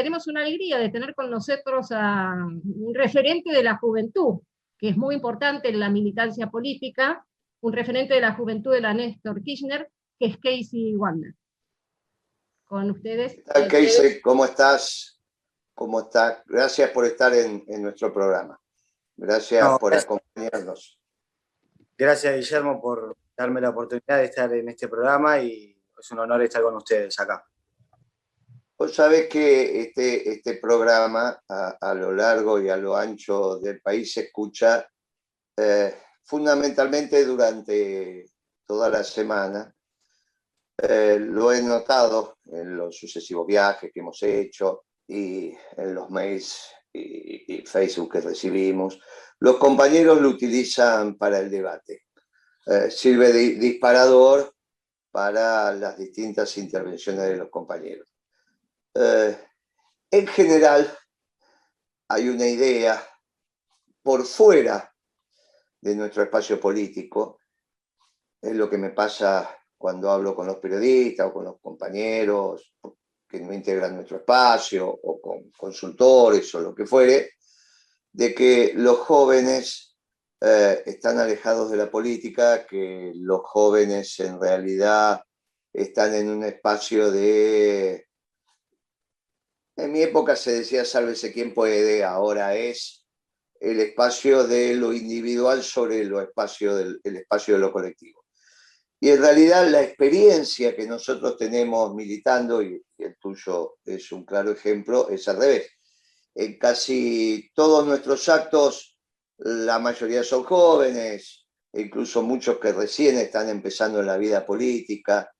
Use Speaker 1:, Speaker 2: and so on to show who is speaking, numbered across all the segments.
Speaker 1: tenemos una alegría de tener con nosotros a un referente de la juventud, que es muy importante en la militancia política, un referente de la juventud de la Néstor Kirchner, que es Casey Wander. Con ustedes.
Speaker 2: ¿Qué tal, Casey? ¿Cómo estás? ¿Cómo estás? Gracias por estar en nuestro programa. Gracias por acompañarnos.
Speaker 3: Gracias, Guillermo, por darme la oportunidad de estar en este programa y es un honor estar con ustedes acá.
Speaker 2: Vos sabés que este programa a lo largo y a lo ancho del país se escucha fundamentalmente durante toda la semana. Lo he notado en los sucesivos viajes que hemos hecho y en los mails y Facebook que recibimos. Los compañeros lo utilizan para el debate. Sirve de disparador para las distintas intervenciones de los compañeros. En general, hay una idea por fuera de nuestro espacio político, es lo que me pasa cuando hablo con los periodistas o con los compañeros que no integran nuestro espacio o con consultores o lo que fuere, de que los jóvenes están alejados de la política, que los jóvenes en realidad están en un espacio de... En mi época se decía sálvese quien puede, ahora es el espacio de lo individual sobre el espacio de lo colectivo. Y en realidad la experiencia que nosotros tenemos militando, y el tuyo es un claro ejemplo, es al revés. En casi todos nuestros actos, la mayoría son jóvenes, incluso muchos que recién están empezando en la vida política.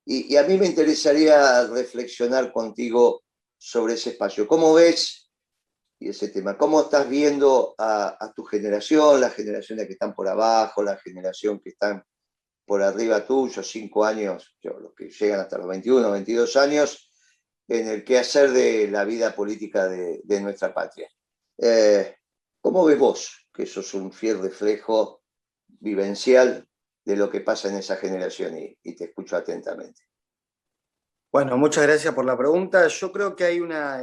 Speaker 2: Y a mí me interesaría reflexionar contigo sobre ese espacio. ¿Cómo ves y ese tema? ¿Cómo estás viendo a tu generación, las generaciones que están por abajo, la generación que están por arriba tuyo, 5 años, los que llegan hasta los 21, 22 años, en el quehacer de la vida política de nuestra patria? ¿Cómo ves vos, que sos un fiel reflejo vivencial de lo que pasa en esa generación? Y te escucho atentamente.
Speaker 3: Bueno, muchas gracias por la pregunta. Yo creo que hay una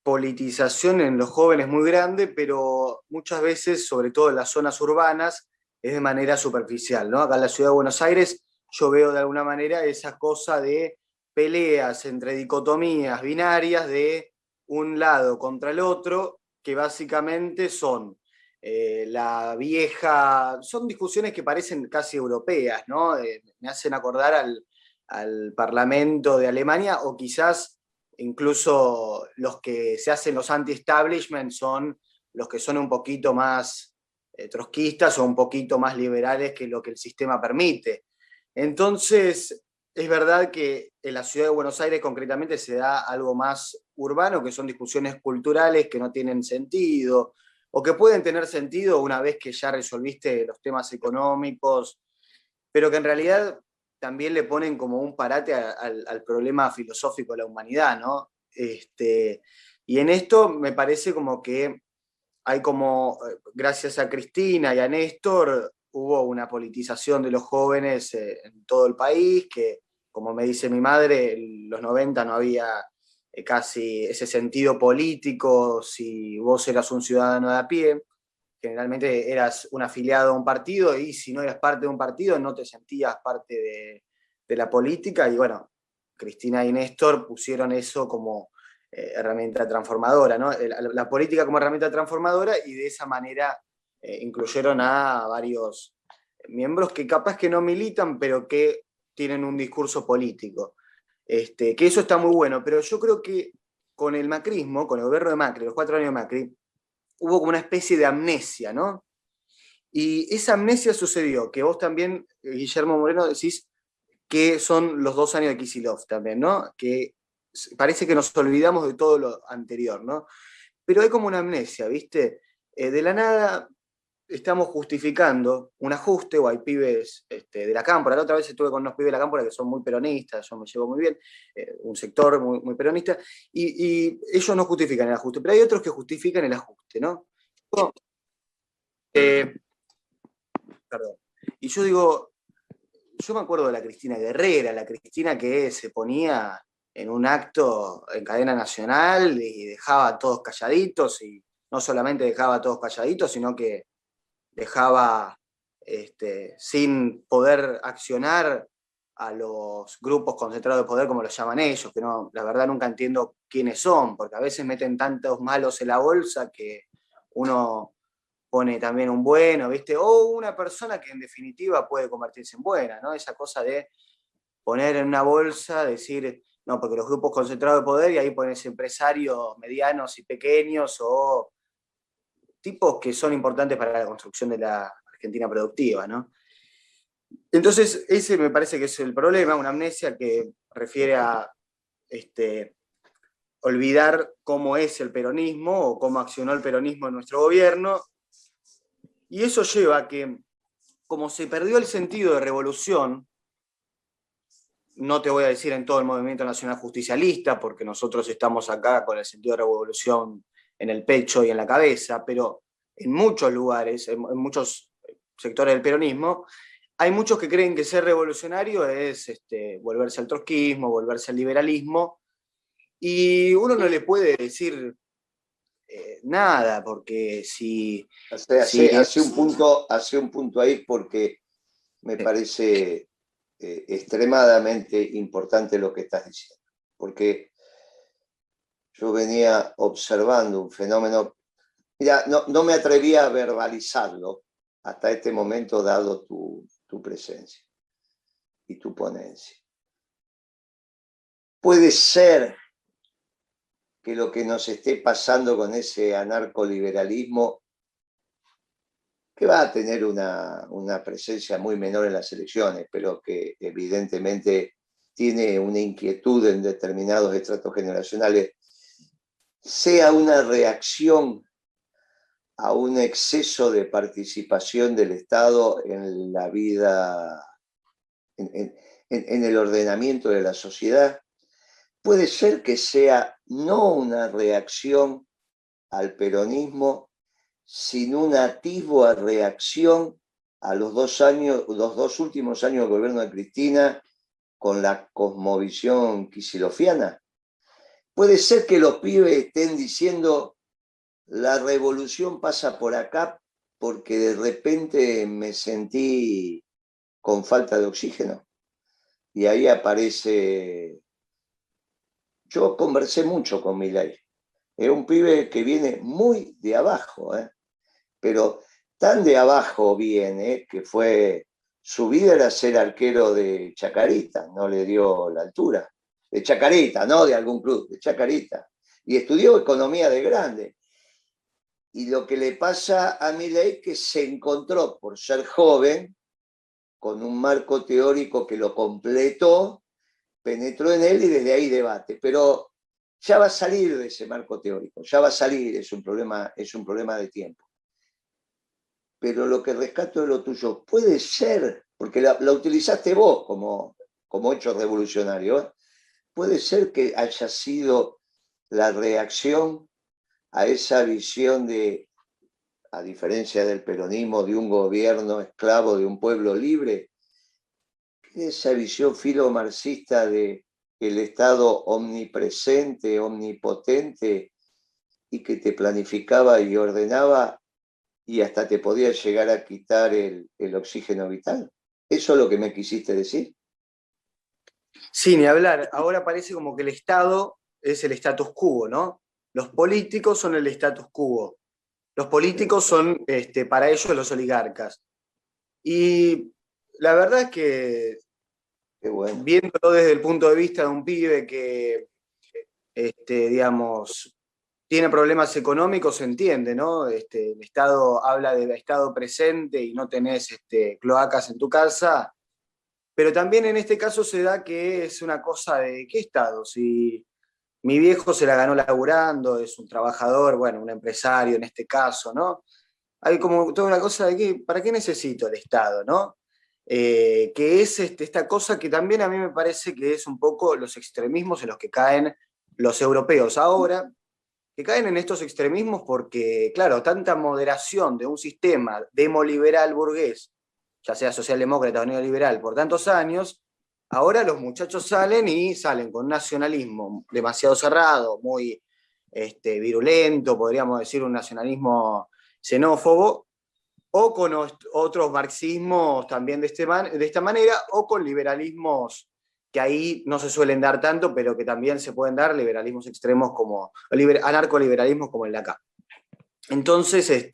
Speaker 3: politización en los jóvenes muy grande, pero muchas veces, sobre todo en las zonas urbanas, es de manera superficial, ¿no? Acá en la ciudad de Buenos Aires yo veo de alguna manera esa cosa de peleas entre dicotomías binarias de un lado contra el otro, que básicamente son la vieja... Son discusiones que parecen casi europeas, ¿no? Me hacen acordar al Parlamento de Alemania, o quizás incluso los que se hacen los anti-establishment son los que son un poquito más trotskistas o un poquito más liberales que lo que el sistema permite. Entonces, es verdad que en la ciudad de Buenos Aires concretamente se da algo más urbano, que son discusiones culturales que no tienen sentido, o que pueden tener sentido una vez que ya resolviste los temas económicos, pero que en realidad también le ponen como un parate al problema filosófico de la humanidad, ¿no? Y en esto me parece como que hay como, gracias a Cristina y a Néstor, hubo una politización de los jóvenes en todo el país, que, como me dice mi madre, en los 90 no había casi ese sentido político si vos eras un ciudadano de a pie. Generalmente eras un afiliado a un partido y si no eras parte de un partido no te sentías parte de la política, y bueno, Cristina y Néstor pusieron eso como herramienta transformadora, ¿no? La política como herramienta transformadora, y de esa manera incluyeron a varios miembros que capaz que no militan, pero que tienen un discurso político. Que eso está muy bueno, pero yo creo que con el macrismo, con el gobierno de Macri, los 4 años de Macri, hubo como una especie de amnesia, ¿no? Y esa amnesia sucedió, que vos también, Guillermo Moreno, decís que son los 2 años de Kicillof también, ¿no? Que parece que nos olvidamos de todo lo anterior, ¿no? Pero hay como una amnesia, ¿viste? De la nada estamos justificando un ajuste, o hay pibes de la Cámpora. La otra vez estuve con unos pibes de la Cámpora que son muy peronistas, yo me llevo muy bien, un sector muy, muy peronista, y ellos no justifican el ajuste, pero hay otros que justifican el ajuste, ¿no? Perdón. Y yo digo, yo me acuerdo de la Cristina Guerrera, la Cristina que se ponía en un acto en cadena nacional y dejaba a todos calladitos, y no solamente dejaba a todos calladitos, sino que dejaba sin poder accionar a los grupos concentrados de poder, como los llaman ellos, que no, la verdad nunca entiendo quiénes son, porque a veces meten tantos malos en la bolsa que uno pone también un bueno, ¿viste? O una persona que en definitiva puede convertirse en buena, ¿no? Esa cosa de poner en una bolsa, decir, no, porque los grupos concentrados de poder, y ahí pones empresarios medianos y pequeños, o tipos que son importantes para la construcción de la Argentina productiva, ¿no? Entonces, ese me parece que es el problema, una amnesia que refiere a olvidar cómo es el peronismo o cómo accionó el peronismo en nuestro gobierno, y eso lleva a que, como se perdió el sentido de revolución, no te voy a decir en todo el movimiento nacional justicialista, porque nosotros estamos acá con el sentido de revolución en el pecho y en la cabeza, pero en muchos lugares, en muchos sectores del peronismo, hay muchos que creen que ser revolucionario es volverse al trotskismo, volverse al liberalismo, y uno no le puede decir nada, porque si...
Speaker 2: Hace un punto ahí, porque me parece extremadamente importante lo que estás diciendo, porque yo venía observando un fenómeno, mira, no me atrevía a verbalizarlo hasta este momento, dado tu presencia y tu ponencia. Puede ser que lo que nos esté pasando con ese anarcoliberalismo, que va a tener una presencia muy menor en las elecciones, pero que evidentemente tiene una inquietud en determinados estratos generacionales, sea una reacción a un exceso de participación del Estado en la vida, en el ordenamiento de la sociedad. Puede ser que sea no una reacción al peronismo, sino un atisbo a reacción a los 2 últimos años del gobierno de Cristina con la cosmovisión kicillofiana. Puede ser que los pibes estén diciendo la revolución pasa por acá porque de repente me sentí con falta de oxígeno. Y ahí aparece... Yo conversé mucho con Milei. Es un pibe que viene muy de abajo, pero tan de abajo viene que su vida era ser arquero de Chacarita, no le dio la altura. De Chacarita, no de algún club, de Chacarita. Y estudió economía de grande. Y lo que le pasa a Milei es que se encontró, por ser joven, con un marco teórico que lo completó, penetró en él y desde ahí debate. Pero ya va a salir de ese marco teórico, ya va a salir, es un problema de tiempo. Pero lo que rescato de lo tuyo, puede ser, porque la utilizaste vos como hecho revolucionario, puede ser que haya sido la reacción a esa visión de, a diferencia del peronismo, de un gobierno esclavo de un pueblo libre, esa visión filomarxista de el Estado omnipresente, omnipotente, y que te planificaba y ordenaba y hasta te podía llegar a quitar el oxígeno vital. ¿Eso es lo que me quisiste decir?
Speaker 3: Sí, ni hablar. Ahora parece como que el Estado es el status quo, ¿no? Los políticos son el status quo. Los políticos son, para ellos, los oligarcas. Y la verdad es que,
Speaker 2: bueno,
Speaker 3: viéndolo desde el punto de vista de un pibe que, digamos, tiene problemas económicos, se entiende, ¿no? El Estado habla del Estado presente y no tenés cloacas en tu casa, pero también en este caso se da que es una cosa de ¿qué Estado? Si mi viejo se la ganó laburando, es un trabajador, bueno, un empresario en este caso, ¿no? Hay como toda una cosa de que, ¿para qué necesito el Estado, no? Que es esta cosa que también a mí me parece que es un poco los extremismos en los que caen los europeos ahora, que caen en estos extremismos porque, claro, tanta moderación de un sistema demoliberal burgués, ya sea socialdemócrata o neoliberal, por tantos años, Ahora los muchachos salen con un nacionalismo demasiado cerrado, muy virulento, podríamos decir un nacionalismo xenófobo, o con otros marxismos también de esta manera, o con liberalismos que ahí no se suelen dar tanto, pero que también se pueden dar, liberalismos extremos como, anarcoliberalismos como el de acá. Entonces,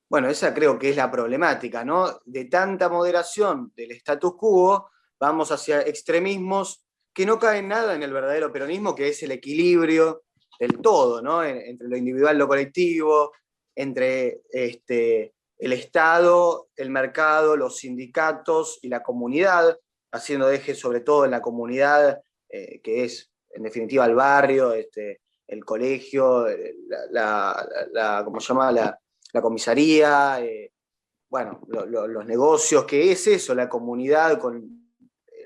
Speaker 3: bueno, esa creo que es la problemática, ¿no? De tanta moderación del status quo, vamos hacia extremismos que no caen nada en el verdadero peronismo, que es el equilibrio del todo, ¿no? Entre lo individual y lo colectivo, entre el Estado, el mercado, los sindicatos y la comunidad, haciendo eje sobre todo en la comunidad, que es, en definitiva, el barrio, el colegio, ¿cómo se llama? La comisaría, bueno, los negocios, que es eso, la comunidad con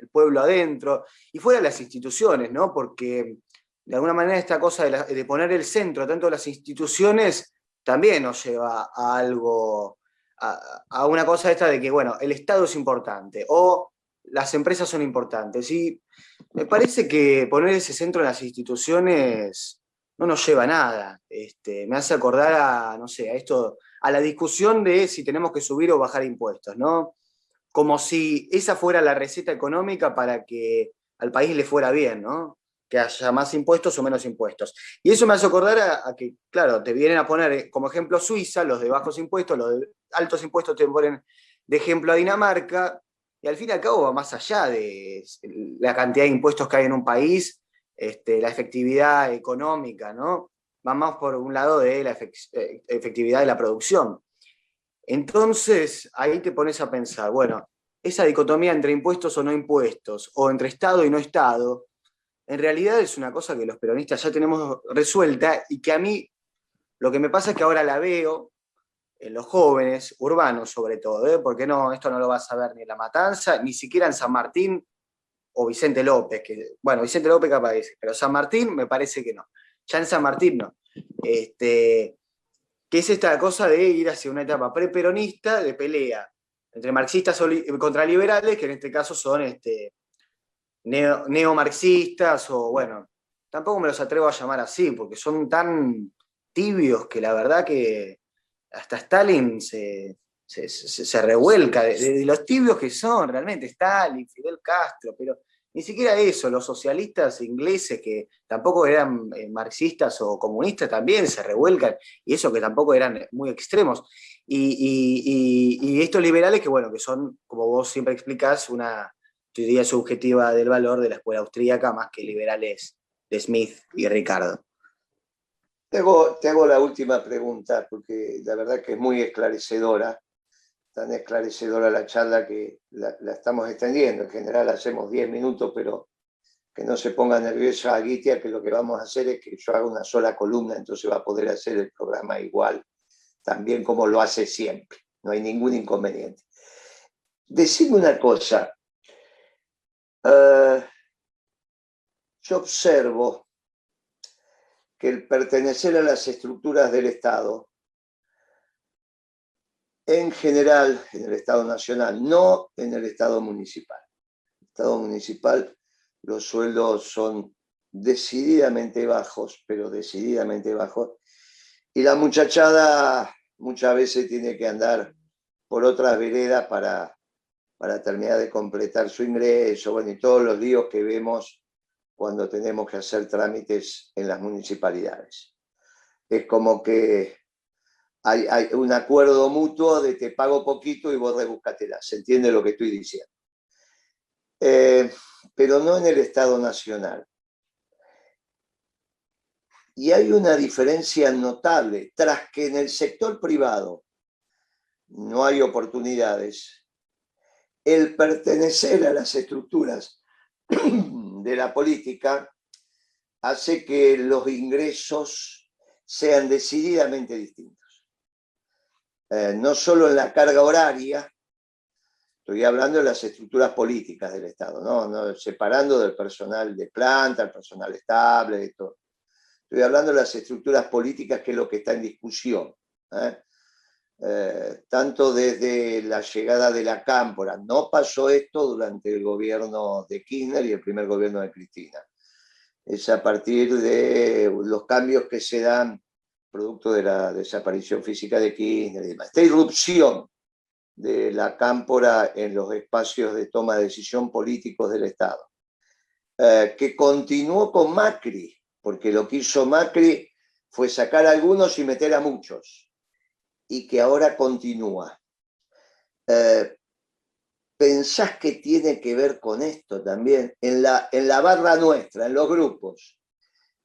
Speaker 3: el pueblo adentro, y fuera las instituciones, ¿no? Porque de alguna manera esta cosa de poner el centro tanto de las instituciones también nos lleva a algo, a una cosa esta de que, bueno, el Estado es importante, o las empresas son importantes, y me parece que poner ese centro en las instituciones no nos lleva a nada. Me hace acordar a, no sé, a la discusión de si tenemos que subir o bajar impuestos, ¿no? Como si esa fuera la receta económica para que al país le fuera bien, ¿no? Que haya más impuestos o menos impuestos. Y eso me hace acordar a que, claro, te vienen a poner como ejemplo Suiza, los de bajos impuestos, los de altos impuestos te ponen de ejemplo a Dinamarca, y al fin y al cabo va más allá de la cantidad de impuestos que hay en un país, la efectividad económica, ¿no? Va más por un lado de la efectividad de la producción. Entonces, ahí te pones a pensar, bueno, esa dicotomía entre impuestos o no impuestos, o entre Estado y no Estado, en realidad es una cosa que los peronistas ya tenemos resuelta y que a mí lo que me pasa es que ahora la veo en los jóvenes, urbanos sobre todo, porque no, esto no lo vas a ver ni en La Matanza, ni siquiera en San Martín o Vicente López, que, bueno, Vicente López capaz dice, pero San Martín me parece que no. Ya en San Martín no. Que es esta cosa de ir hacia una etapa preperonista de pelea entre marxistas contra liberales, que en este caso son neomarxistas, o bueno, tampoco me los atrevo a llamar así, porque son tan tibios que la verdad que hasta Stalin se revuelca de los tibios que son realmente, Stalin, Fidel Castro, pero ni siquiera eso, los socialistas ingleses que tampoco eran marxistas o comunistas también se revuelcan, y eso que tampoco eran muy extremos. Y estos liberales que, bueno, que son, como vos siempre explicás, una teoría subjetiva del valor de la escuela austríaca más que liberales de Smith y Ricardo.
Speaker 2: Te hago la última pregunta, porque la verdad que es muy esclarecedora, tan esclarecedora la charla que la estamos extendiendo. En general hacemos 10 minutos, pero que no se ponga nerviosa Aguitia, que lo que vamos a hacer es que yo haga una sola columna, entonces va a poder hacer el programa igual, también como lo hace siempre. No hay ningún inconveniente. Decime una cosa. Yo observo que el pertenecer a las estructuras del Estado, en general, en el Estado nacional, no en el Estado municipal. En el Estado municipal los sueldos son decididamente bajos, pero decididamente bajos, y la muchachada muchas veces tiene que andar por otras veredas para terminar de completar su ingreso, bueno, y todos los líos que vemos cuando tenemos que hacer trámites en las municipalidades. Es como que hay un acuerdo mutuo de te pago poquito y vos rebúscatela. ¿Se entiende lo que estoy diciendo? Pero no en el Estado nacional. Y hay una diferencia notable. Tras que en el sector privado no hay oportunidades, el pertenecer a las estructuras de la política hace que los ingresos sean decididamente distintos. No solo en la carga horaria, estoy hablando de las estructuras políticas del Estado, no separando del personal de planta, el personal estable, de todo. Estoy hablando de las estructuras políticas, que es lo que está en discusión. tanto desde la llegada de la Cámpora. No pasó esto durante el gobierno de Kirchner y el primer gobierno de Cristina. Es a partir de los cambios que se dan producto de la desaparición física de Kirchner y demás. Esta irrupción de la Cámpora en los espacios de toma de decisión políticos del Estado, que continuó con Macri, porque lo que hizo Macri fue sacar a algunos y meter a muchos, y que ahora continúa. ¿Pensás que tiene que ver con esto también? En la barra nuestra, en los grupos,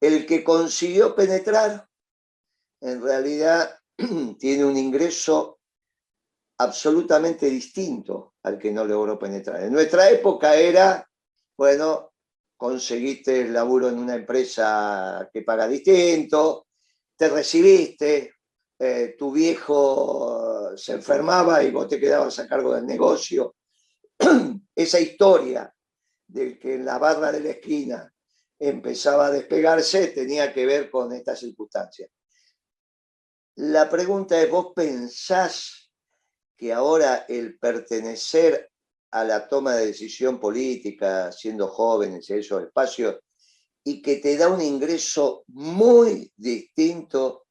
Speaker 2: el que consiguió penetrar, en realidad tiene un ingreso absolutamente distinto al que no logró penetrar. En nuestra época era, bueno, conseguiste el laburo en una empresa que paga distinto, te recibiste, tu viejo se enfermaba y vos te quedabas a cargo del negocio. Esa historia de que en la barra de la esquina empezaba a despegarse tenía que ver con esta circunstancia. La pregunta es, ¿vos pensás que ahora el pertenecer a la toma de decisión política, siendo jóvenes en esos espacios, y que te da un ingreso muy distinto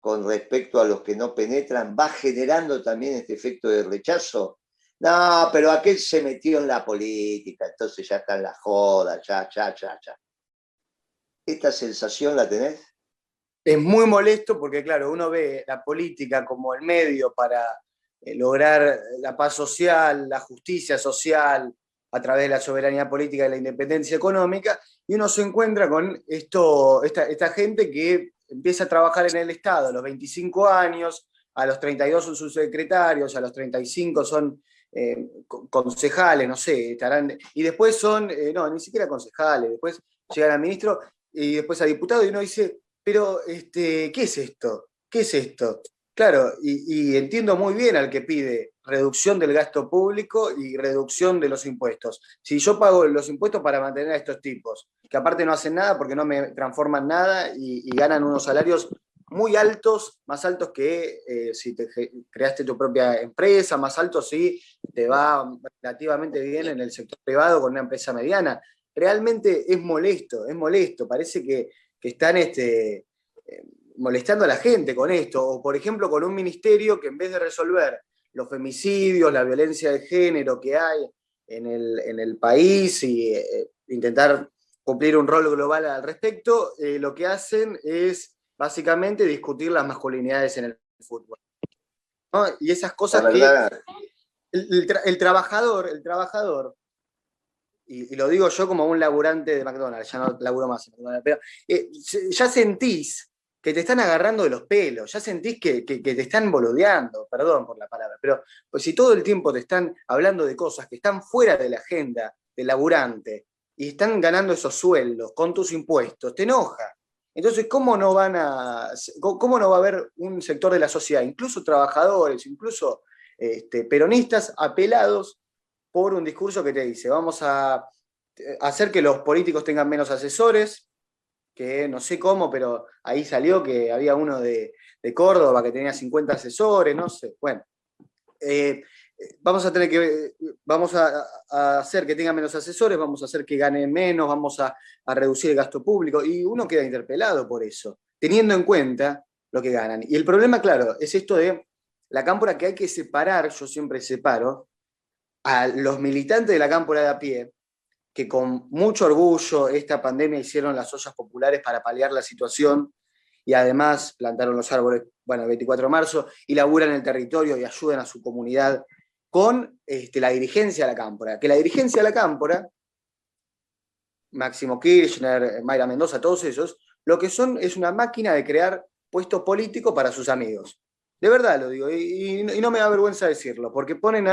Speaker 2: con respecto a los que no penetran, va generando también este efecto de rechazo? No, pero aquel se metió en la política, entonces ya está en la joda, ya. ¿Esta sensación la tenés?
Speaker 3: Es muy molesto porque, claro, uno ve la política como el medio para lograr la paz social, la justicia social, a través de la soberanía política y la independencia económica, y uno se encuentra con esta gente que empieza a trabajar en el Estado a los 25 años, a los 32 son subsecretarios, a los 35 son concejales, no sé, estarán, y después son, no, ni siquiera concejales, después llegan a ministro y después a diputado, y uno dice, pero, ¿qué es esto? ¿Qué es esto? Claro, y entiendo muy bien al que pide reducción del gasto público y reducción de los impuestos. Si yo pago los impuestos para mantener a estos tipos, que aparte no hacen nada porque no me transforman nada y ganan unos salarios muy altos, más altos que si te creaste tu propia empresa, más altos si te va relativamente bien en el sector privado con una empresa mediana. Realmente es molesto, parece que están molestando a la gente con esto, o por ejemplo con un ministerio que en vez de resolver los femicidios, la violencia de género que hay en el país y intentar cumplir un rol global al respecto, lo que hacen es básicamente discutir las masculinidades en el fútbol, ¿no? Y esas cosas que el trabajador, y lo digo yo como un laburante de McDonald's, ya no laburo más en McDonald's, pero ya sentís que te están agarrando de los pelos, ya sentís que te están boludeando, perdón por la palabra, pero pues si todo el tiempo te están hablando de cosas que están fuera de la agenda del laburante y están ganando esos sueldos con tus impuestos, te enoja. Entonces, ¿cómo no va a haber un sector de la sociedad, incluso trabajadores, incluso peronistas, apelados por un discurso que te dice, vamos a hacer que los políticos tengan menos asesores, que no sé cómo, pero ahí salió que había uno de Córdoba que tenía 50 asesores, no sé, bueno. Vamos a hacer que tengan menos asesores, vamos a hacer que ganen menos, vamos a reducir el gasto público, y uno queda interpelado por eso, teniendo en cuenta lo que ganan. Y el problema, claro, es esto de la cámpora, que hay que separar, yo siempre separo, a los militantes de la cámpora de a pie, que con mucho orgullo esta pandemia hicieron las ollas populares para paliar la situación, y además plantaron los árboles, bueno, el 24 de marzo, y laburan el territorio y ayudan a su comunidad, con la dirigencia de la cámpora. Que la dirigencia de la cámpora, Máximo Kirchner, Mayra Mendoza, todos ellos, lo que son es una máquina de crear puestos políticos para sus amigos. De verdad lo digo, y no me da vergüenza decirlo, porque ponen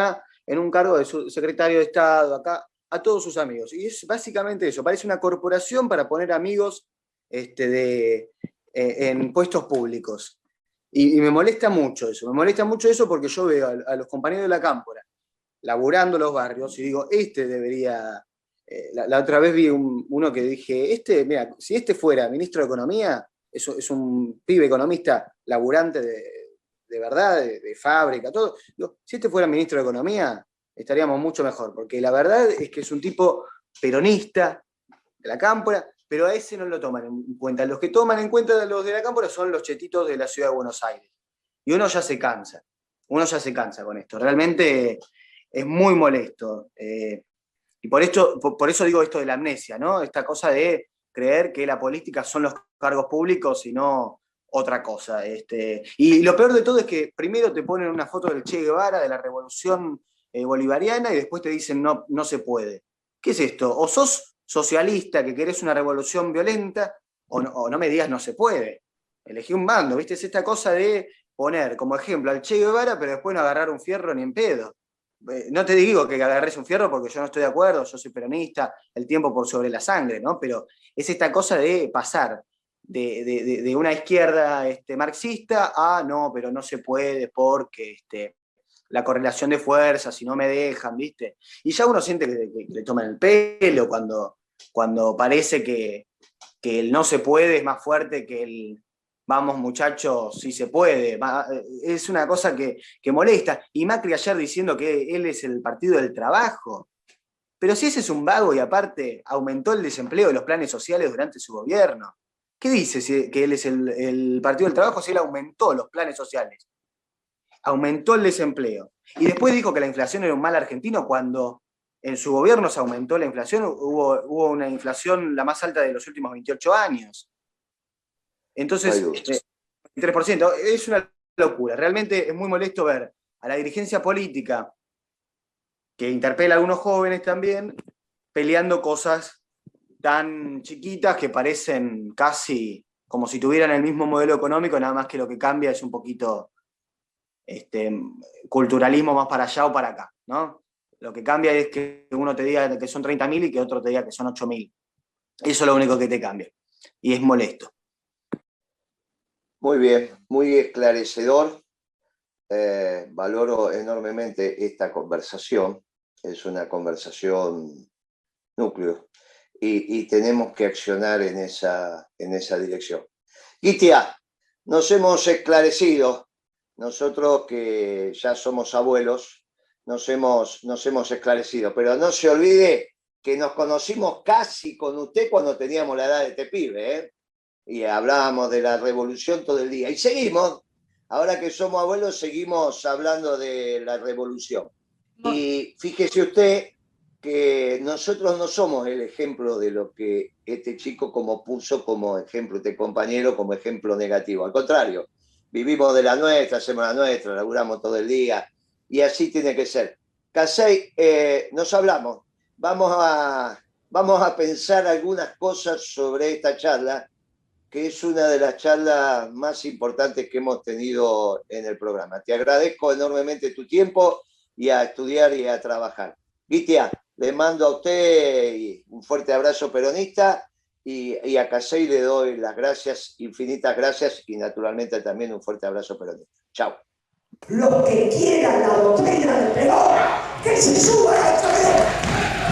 Speaker 3: en un cargo de su secretario de Estado, acá, a todos sus amigos. Y es básicamente eso, parece una corporación para poner amigos en puestos públicos. Y me molesta mucho eso porque yo veo a los compañeros de la cámpora laburando los barrios y digo, debería... La otra vez vi uno que dije, mira, si fuera ministro de Economía, es un pibe economista laburante de verdad, de fábrica, todo. Digo, si este fuera ministro de Economía, estaríamos mucho mejor, porque la verdad es que es un tipo peronista de la Cámpora, pero a ese no lo toman en cuenta. Los que toman en cuenta los de la Cámpora son los chetitos de la ciudad de Buenos Aires. Y uno ya se cansa con esto. Realmente es muy molesto. Y por eso digo esto de la amnesia, ¿no? Esta cosa de creer que la política son los cargos públicos y no otra cosa. Y lo peor de todo es que primero te ponen una foto del Che Guevara, de la revolución bolivariana, y después te dicen no se puede. ¿Qué es esto? O sos socialista que querés una revolución violenta, o no me digas no se puede. Elegí un bando, ¿viste? Es esta cosa de poner como ejemplo al Che Guevara, pero después no agarrar un fierro ni en pedo. No te digo que agarres un fierro porque yo no estoy de acuerdo, yo soy peronista, el tiempo por sobre la sangre, ¿no? Pero es esta cosa de pasar de una izquierda marxista a no, pero no se puede porque la correlación de fuerzas, si no me dejan, ¿viste? Y ya uno siente que le toman el pelo cuando parece que el no se puede es más fuerte que el vamos muchachos, sí se puede. Es una cosa que molesta. Y Macri ayer diciendo que él es el partido del trabajo. Pero si ese es un vago y aparte aumentó el desempleo de los planes sociales durante su gobierno. ¿Qué dice que él es el partido del trabajo si él aumentó los planes sociales? Aumentó el desempleo. Y después dijo que la inflación era un mal argentino cuando en su gobierno se aumentó la inflación, hubo una inflación la más alta de los últimos 28 años. Entonces, 3%, es una locura. Realmente es muy molesto ver a la dirigencia política, que interpela a algunos jóvenes también, peleando cosas tan chiquitas que parecen casi como si tuvieran el mismo modelo económico, nada más que lo que cambia es un poquito culturalismo más para allá o para acá, ¿no? Lo que cambia es que uno te diga que son 30.000 y que otro te diga que son 8.000. Eso es lo único que te cambia. Y es molesto.
Speaker 2: Muy bien, muy esclarecedor. Valoro enormemente esta conversación. Es una conversación núcleo y tenemos que accionar en esa dirección. Gitia, nos hemos esclarecido. Nosotros que ya somos abuelos, nos hemos esclarecido. Pero no se olvide que nos conocimos casi con usted cuando teníamos la edad de este pibe, ¿eh? Y hablábamos de la revolución todo el día. Y seguimos, ahora que somos abuelos, seguimos hablando de la revolución. Y fíjese usted que nosotros no somos el ejemplo de lo que este chico puso como ejemplo, este compañero como ejemplo negativo. Al contrario, vivimos de la nuestra, hacemos la nuestra, laburamos todo el día. Y así tiene que ser. Casey, nos hablamos. Vamos a pensar algunas cosas sobre esta charla, que es una de las charlas más importantes que hemos tenido en el programa. Te agradezco enormemente tu tiempo y a estudiar y a trabajar. Gitia, le mando a usted un fuerte abrazo peronista y a Casey le doy las gracias, infinitas gracias, y naturalmente también un fuerte abrazo peronista. Chao.
Speaker 4: Los que quieran la doctrina del Perón, que se suban al Perón.